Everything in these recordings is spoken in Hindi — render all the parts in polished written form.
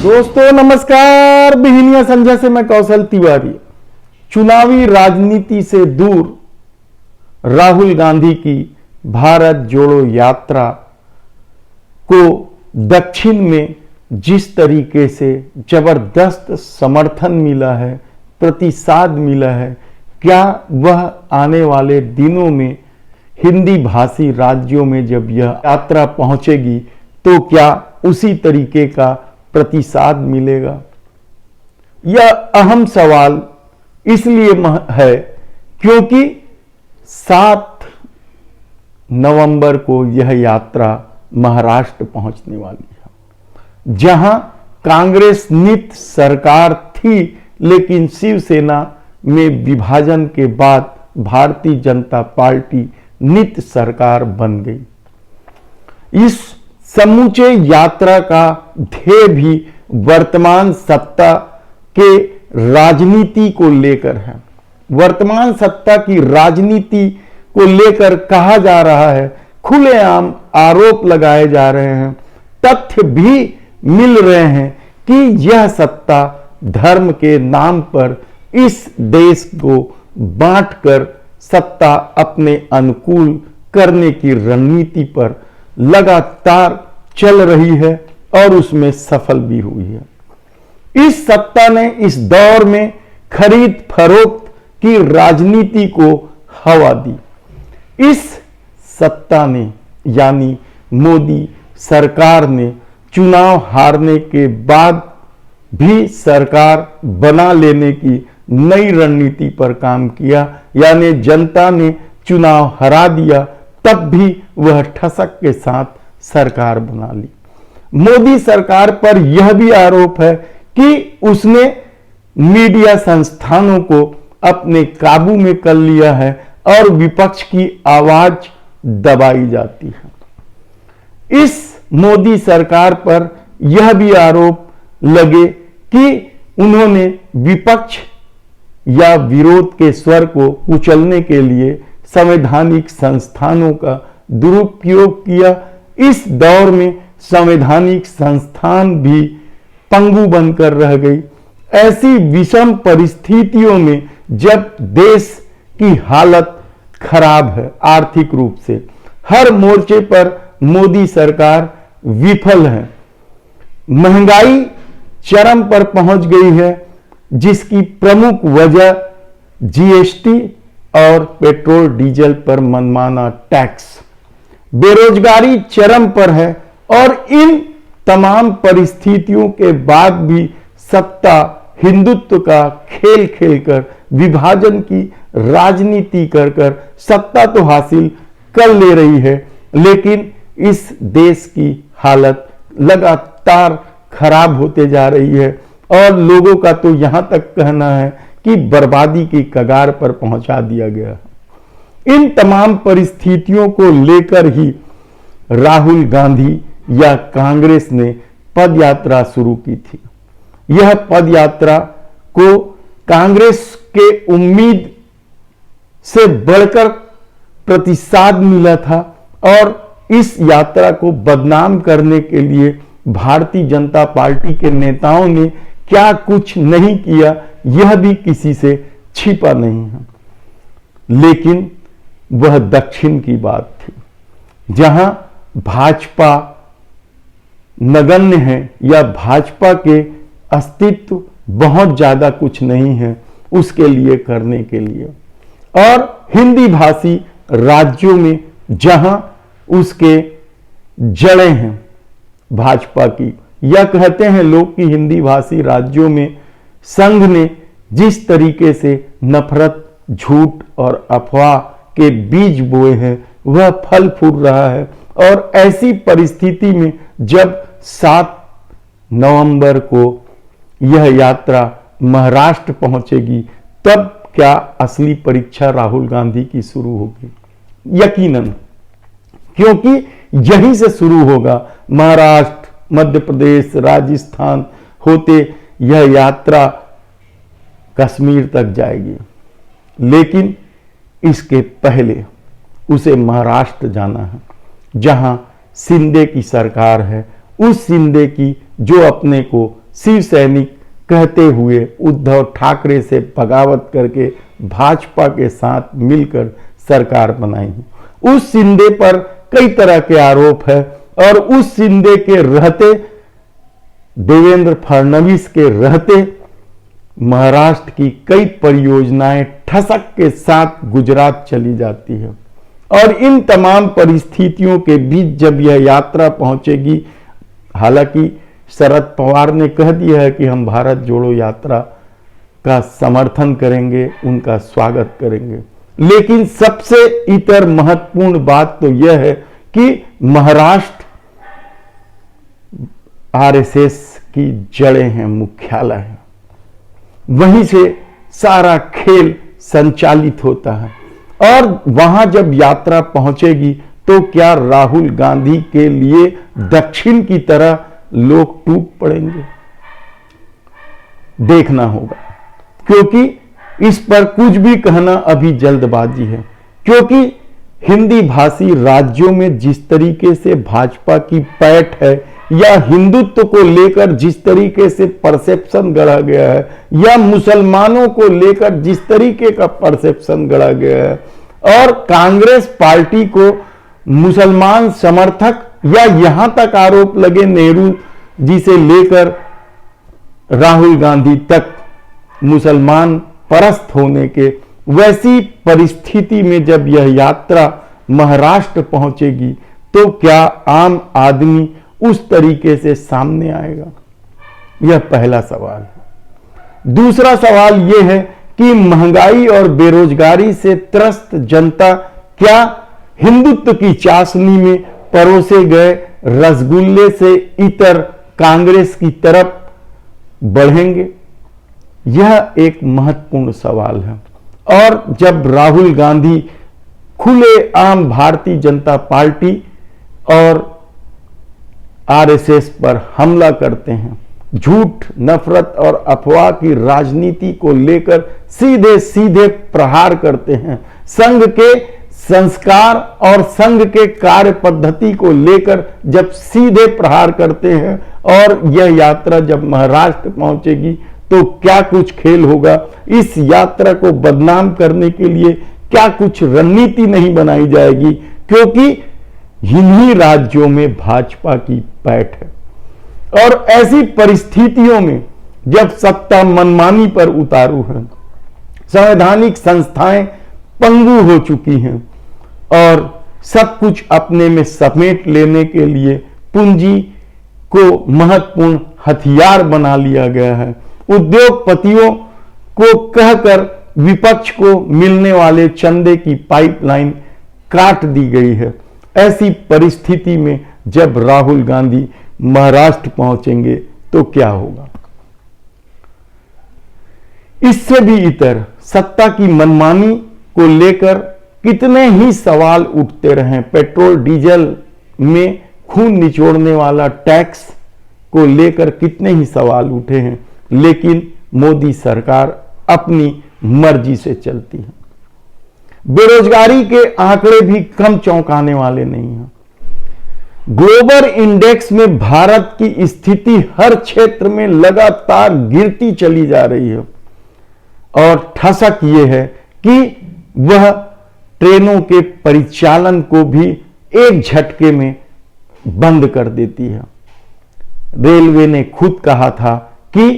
दोस्तों नमस्कार। बिहिनिया संजय से मैं कौशल तिवारी। चुनावी राजनीति से दूर राहुल गांधी की भारत जोड़ो यात्रा को दक्षिण में जिस तरीके से जबरदस्त समर्थन मिला है, प्रतिसाद मिला है, क्या वह आने वाले दिनों में हिंदी भाषी राज्यों में जब यह यात्रा पहुंचेगी तो क्या उसी तरीके का प्रतिसाद मिलेगा? यह अहम सवाल इसलिए है क्योंकि 7 नवंबर को यह यात्रा महाराष्ट्र पहुंचने वाली है, जहां कांग्रेस नित सरकार थी, लेकिन शिवसेना में विभाजन के बाद भारतीय जनता पार्टी नित सरकार बन गई। इस समूचे यात्रा का ध्येय भी वर्तमान सत्ता के राजनीति को लेकर है। वर्तमान सत्ता की राजनीति को लेकर कहा जा रहा है, खुलेआम आरोप लगाए जा रहे हैं, तथ्य भी मिल रहे हैं कि यह सत्ता धर्म के नाम पर इस देश को बांटकर सत्ता अपने अनुकूल करने की रणनीति पर लगातार चल रही है और उसमें सफल भी हुई है। इस सत्ता ने इस दौर में खरीद फरोख्त की राजनीति को हवा दी। इस सत्ता ने यानी मोदी सरकार ने चुनाव हारने के बाद भी सरकार बना लेने की नई रणनीति पर काम किया, यानी जनता ने चुनाव हरा दिया तब भी वह ठसक के साथ सरकार बना ली। मोदी सरकार पर यह भी आरोप है कि उसने मीडिया संस्थानों को अपने काबू में कर लिया है और विपक्ष की आवाज दबाई जाती है। इस मोदी सरकार पर यह भी आरोप लगे कि उन्होंने विपक्ष या विरोध के स्वर को कुचलने के लिए संवैधानिक संस्थानों का दुरुपयोग किया। इस दौर में संवैधानिक संस्थान भी पंगु बनकर रह गई। ऐसी विषम परिस्थितियों में जब देश की हालत खराब है आर्थिक रूप से, हर मोर्चे पर मोदी सरकार विफल है, महंगाई चरम पर पहुंच गई है, जिसकी प्रमुख वजह जीएसटी और पेट्रोल डीजल पर मनमाना टैक्स, बेरोजगारी चरम पर है और इन तमाम परिस्थितियों के बाद भी सत्ता हिंदुत्व का खेल खेलकर, विभाजन की राजनीति कर कर सत्ता तो हासिल कर ले रही है, लेकिन इस देश की हालत लगातार खराब होते जा रही है और लोगों का तो यहां तक कहना है कि बर्बादी की कगार पर पहुंचा दिया गया है। इन तमाम परिस्थितियों को लेकर ही राहुल गांधी या कांग्रेस ने पदयात्रा शुरू की थी। यह पदयात्रा को कांग्रेस के उम्मीद से बढ़कर प्रतिसाद मिला था और इस यात्रा को बदनाम करने के लिए भारतीय जनता पार्टी के नेताओं ने क्या कुछ नहीं किया, यह भी किसी से छिपा नहीं है। लेकिन वह दक्षिण की बात थी, जहां भाजपा नगण्य है या भाजपा के अस्तित्व बहुत ज्यादा कुछ नहीं है उसके लिए करने के लिए, और हिंदी भाषी राज्यों में जहां उसके जड़ें हैं भाजपा की, या कहते हैं लोग कि हिंदी भाषी राज्यों में संघ ने जिस तरीके से नफरत, झूठ और अफवाह के बीज बोए हैं वह फल फूल रहा है। और ऐसी परिस्थिति में जब 7 नवंबर को यह यात्रा महाराष्ट्र पहुंचेगी तब क्या असली परीक्षा राहुल गांधी की शुरू होगी? यकीनन, क्योंकि यहीं से शुरू होगा। महाराष्ट्र, मध्य प्रदेश, राजस्थान होते यह यात्रा कश्मीर तक जाएगी, लेकिन इसके पहले उसे महाराष्ट्र जाना है, जहां शिंदे की सरकार है, उस शिंदे की जो अपने को शिव सैनिक कहते हुए उद्धव ठाकरे से बगावत करके भाजपा के साथ मिलकर सरकार बनाई। उस शिंदे पर कई तरह के आरोप है और उस शिंदे के रहते, देवेंद्र फडणवीस के रहते महाराष्ट्र की कई परियोजनाएं ठसक के साथ गुजरात चली जाती है। और इन तमाम परिस्थितियों के बीच जब यह यात्रा पहुंचेगी, हालांकि शरद पवार ने कह दिया है कि हम भारत जोड़ो यात्रा का समर्थन करेंगे, उनका स्वागत करेंगे, लेकिन सबसे इतर महत्वपूर्ण बात तो यह है कि महाराष्ट्र आरएसएस की जड़ें हैं, मुख्यालय है, वहीं से सारा खेल संचालित होता है। और वहां जब यात्रा पहुंचेगी तो क्या राहुल गांधी के लिए दक्षिण की तरह लोग टूट पड़ेंगे, देखना होगा, क्योंकि इस पर कुछ भी कहना अभी जल्दबाजी है। क्योंकि हिंदी भाषी राज्यों में जिस तरीके से भाजपा की पैठ है या हिंदुत्व को लेकर जिस तरीके से परसेप्शन गढ़ा गया है या मुसलमानों को लेकर जिस तरीके का परसेप्शन गढ़ा गया है और कांग्रेस पार्टी को मुसलमान समर्थक या यहां तक आरोप लगे नेहरू जी से लेकर राहुल गांधी तक मुसलमान परस्त होने के, वैसी परिस्थिति में जब यह यात्रा महाराष्ट्र पहुंचेगी तो क्या आम आदमी उस तरीके से सामने आएगा? यह पहला सवाल है। दूसरा सवाल यह है कि महंगाई और बेरोजगारी से त्रस्त जनता क्या हिंदुत्व की चाशनी में परोसे गए रसगुल्ले से इतर कांग्रेस की तरफ बढ़ेंगे? यह एक महत्वपूर्ण सवाल है। और जब राहुल गांधी खुले आम भारतीय जनता पार्टी और आरएसएस पर हमला करते हैं, झूठ, नफरत और अफवाह की राजनीति को लेकर सीधे सीधे प्रहार करते हैं, संघ के संस्कार और संघ के कार्य पद्धति को लेकर जब सीधे प्रहार करते हैं, और यह यात्रा जब महाराष्ट्र पहुंचेगी तो क्या कुछ खेल होगा? इस यात्रा को बदनाम करने के लिए क्या कुछ रणनीति नहीं बनाई जाएगी? क्योंकि इन्हीं राज्यों में भाजपा की पैठ है। और ऐसी परिस्थितियों में जब सत्ता मनमानी पर उतारू है, संवैधानिक संस्थाएं पंगु हो चुकी हैं और सब कुछ अपने में समेट लेने के लिए पूंजी को महत्वपूर्ण हथियार बना लिया गया है, उद्योगपतियों को कहकर विपक्ष को मिलने वाले चंदे की पाइपलाइन काट दी गई है, ऐसी परिस्थिति में जब राहुल गांधी महाराष्ट्र पहुंचेंगे तो क्या होगा? इससे भी इतर सत्ता की मनमानी को लेकर कितने ही सवाल उठते रहे। पेट्रोल डीजल में खून निचोड़ने वाला टैक्स को लेकर कितने ही सवाल उठे हैं, लेकिन मोदी सरकार अपनी मर्जी से चलती है। बेरोजगारी के आंकड़े भी कम चौंकाने वाले नहीं हैं। ग्लोबल इंडेक्स में भारत की स्थिति हर क्षेत्र में लगातार गिरती चली जा रही है और ठसक यह है कि वह ट्रेनों के परिचालन को भी एक झटके में बंद कर देती है। रेलवे ने खुद कहा था कि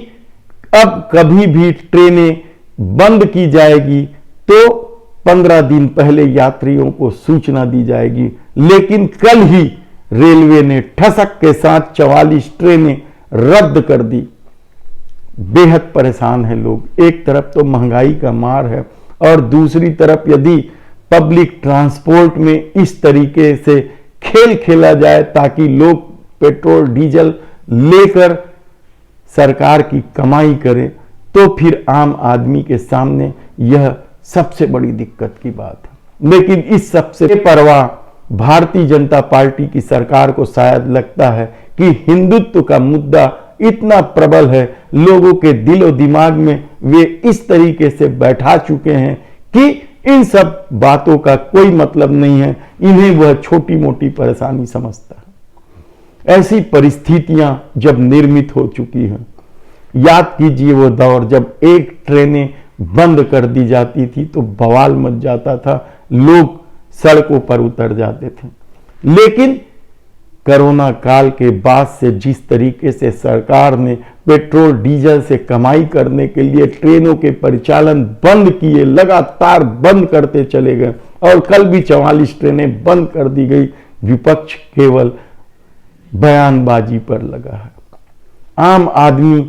अब कभी भी ट्रेनें बंद की जाएगी तो 15 दिन पहले यात्रियों को सूचना दी जाएगी, लेकिन कल ही रेलवे ने ठसक के साथ 44 ट्रेनें रद्द कर दी। बेहद परेशान है लोग। एक तरफ तो महंगाई का मार है और दूसरी तरफ यदि पब्लिक ट्रांसपोर्ट में इस तरीके से खेल खेला जाए ताकि लोग पेट्रोल डीजल लेकर सरकार की कमाई करें, तो फिर आम आदमी के सामने यह सबसे बड़ी दिक्कत की बात है। लेकिन इस सबसे परवाह भारतीय जनता पार्टी की सरकार को शायद लगता है कि हिंदुत्व का मुद्दा इतना प्रबल है, लोगों के दिलो दिमाग में वे इस तरीके से बैठा चुके हैं कि इन सब बातों का कोई मतलब नहीं है, इन्हें वह छोटी मोटी परेशानी समझता है। ऐसी परिस्थितियां जब निर्मित हो चुकी हैं याद कीजिए वो दौर जब एक ट्रेनें बंद कर दी जाती थी तो बवाल मच जाता था, लोग सड़कों पर उतर जाते थे। लेकिन कोरोना काल के बाद से जिस तरीके से सरकार ने पेट्रोल डीजल से कमाई करने के लिए ट्रेनों के परिचालन बंद किए, लगातार बंद करते चले गए, और कल भी 44 ट्रेनें बंद कर दी गई। विपक्ष केवल बयानबाजी पर लगा है। आम आदमी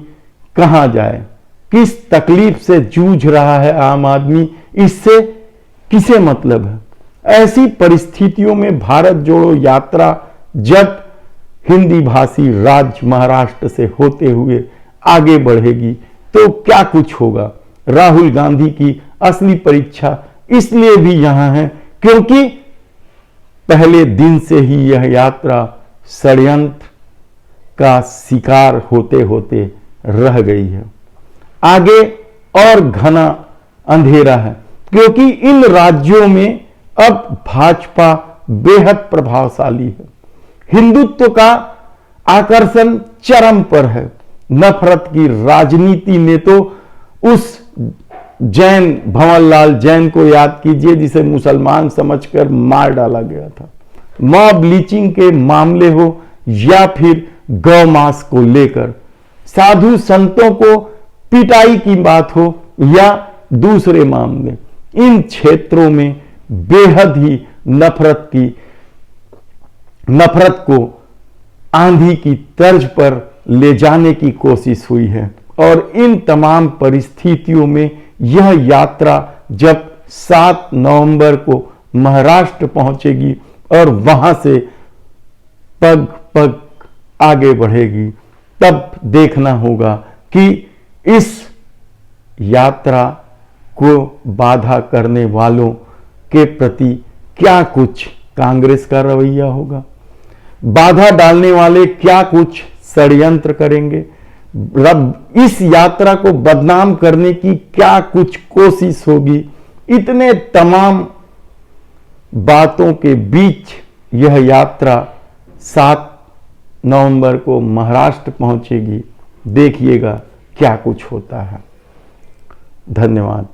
कहां जाए? किस तकलीफ से जूझ रहा है आम आदमी? इससे किसे मतलब है? ऐसी परिस्थितियों में भारत जोड़ो यात्रा जब हिंदी भाषी राज्य महाराष्ट्र से होते हुए आगे बढ़ेगी तो क्या कुछ होगा। राहुल गांधी की असली परीक्षा इसलिए भी यहां है क्योंकि पहले दिन से ही यह यात्रा षड्यंत्र का शिकार होते होते रह गई है। आगे और घना अंधेरा है क्योंकि इन राज्यों में अब भाजपा बेहद प्रभावशाली है। हिंदुत्व का आकर्षण चरम पर है। नफरत की राजनीति ने तो उस जैन भंवरलाल जैन को याद कीजिए जिसे मुसलमान समझकर मार डाला गया था। मॉब लीचिंग के मामले हो या फिर गौ मांस को लेकर, साधु संतों को पिटाई की बात हो या दूसरे मामले, इन क्षेत्रों में बेहद ही नफरत को आंधी की तर्ज पर ले जाने की कोशिश हुई है। और इन तमाम परिस्थितियों में यह यात्रा जब 7 नवंबर को महाराष्ट्र पहुंचेगी और वहां से पग पग आगे बढ़ेगी, तब देखना होगा कि इस यात्रा को बाधा करने वालों के प्रति क्या कुछ कांग्रेस का रवैया होगा। बाधा डालने वाले क्या कुछ षड्यंत्र करेंगे। इस यात्रा को बदनाम करने की क्या कुछ कोशिश होगी। इतने तमाम बातों के बीच यह यात्रा 7 नवंबर को महाराष्ट्र पहुंचेगी। देखिएगा क्या कुछ होता है। धन्यवाद।